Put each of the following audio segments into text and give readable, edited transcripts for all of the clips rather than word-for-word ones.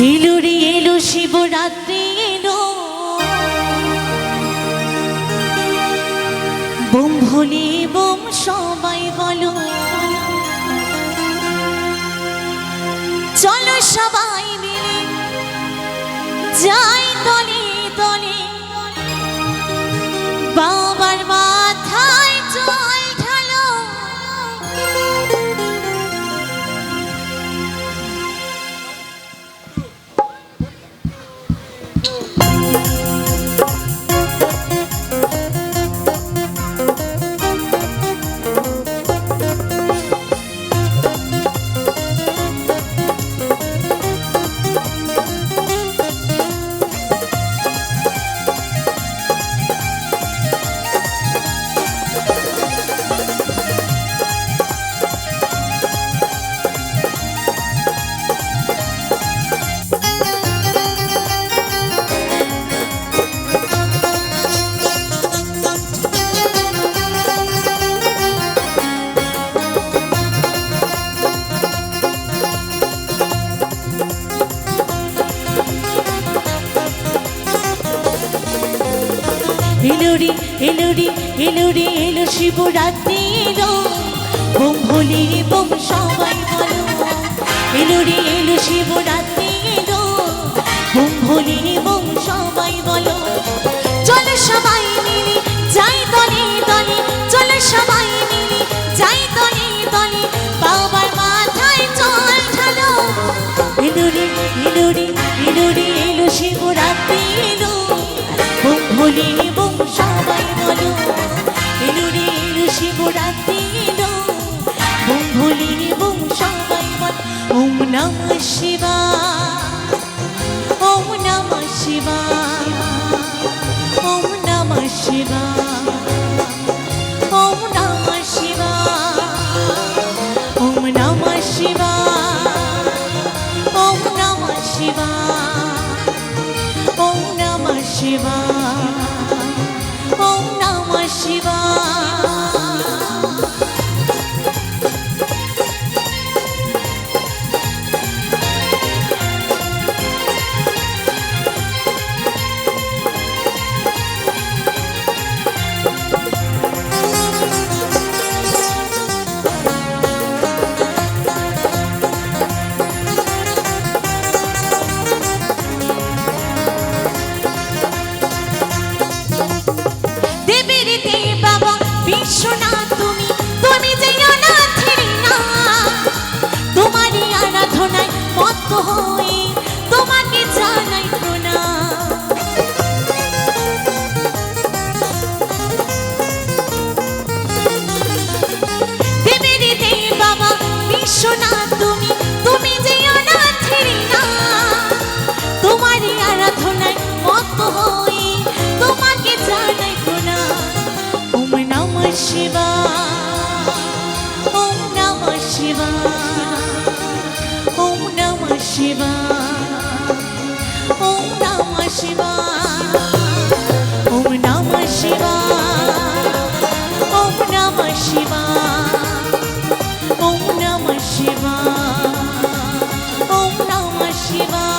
এলো রে এলো শিবরাত্রি এলো, বোম ভোলে বোম সবাই বলো, চলো সবাই মিলে যাই তলে তলে, বাবার মাথায় জল ঢালো। এলো রে এলো রে এলো রে এলো শিবরাত্রি এলো, বোম ভোলে বোম সবাই বলো, এলো রে এলো শিবরাত্রি এলো, বোম ভোলে বোম সবাই বলো, চলো সবাই মিলে যাই তলে তলে, চলো সবাই মিলে যাই তলে তলে, বাবার মাথায় জল ঢালো। এলো রে এলো রে এলো রে এলো শিবরাত্রি এলো, বোম ভোলে বোম সবাই বলো, এলো রে এলো শিবরাত্রি এলো, বোম ভোলে বোম সবাই বলো। ওম নমঃ শিবায়, ওম নমঃ শিবায়, ওম নমঃ শিবায়, ওম নমঃ শিবায়, ওম নমঃ শিবায়, ওম নমঃ শিবায়, ওম নমঃ শিবায়, ওম নমঃ শিবায়। বিশ্বনাথ তুমি, তুমি যে অনাথের নাথ, তোমারই আরাধনায় মত্ত হয়ে তোমাকে জানাই প্রণাম। দেবের দেব বাবা বিশ্বনাথ তুমি, তুমি যে অনাথের নাথ, তোমারই আরাধনায় মত্ত হয়ে তোমাকে জানাই প্রণাম। ওম নমঃ শিবায়, ওম নমঃ শিবায়, ওম নমঃ শিবায়, ওম নমঃ শিবায়, ওম নমঃ শিবায়, ওম নমঃ শিবায়, ওম নমঃ শিবায়, ওম নমঃ শিবায়।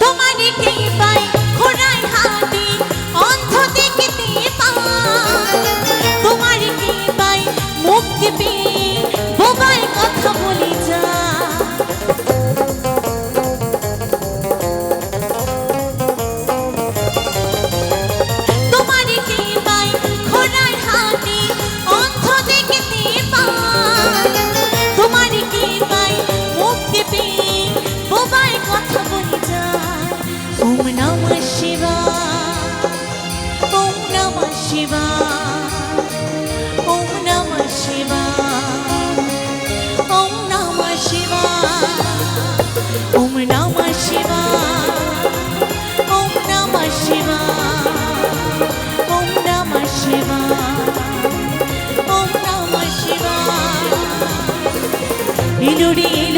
তোমারই কৃপায় ঘোড়ায় হাতি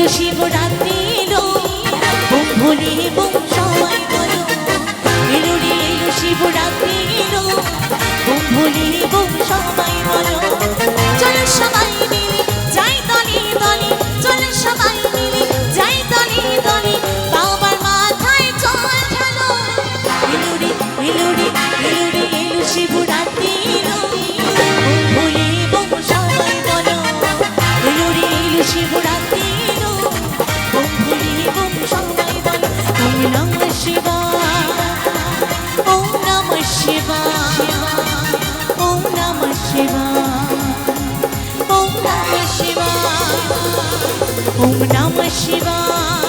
এলো শিবরাত্রি এলো বুম ভুলে বুম সবাই বলো এলো রে এলো শিবরাত্রি এলো বুম ভুলে বুম সবাই বলো চলো সবাই মিলে যাই দলে দলে চলো সবাই মিলে যাই দলে দলে বাবার মাথায় জল ঢালো এলো রে এলো রে এলো রে এলো শিবরাত্রি এলো বুম ভুলে বুম সবাই বলো এলো রে এলো শিবরাত্রি এলো বুম ভুলে বুম সবাই বলো ওম নমঃ শিবায় ওম নমঃ শিবায় ওম নমঃ শিবায় ওম নমঃ শিবায় ওম নমঃ শিবায়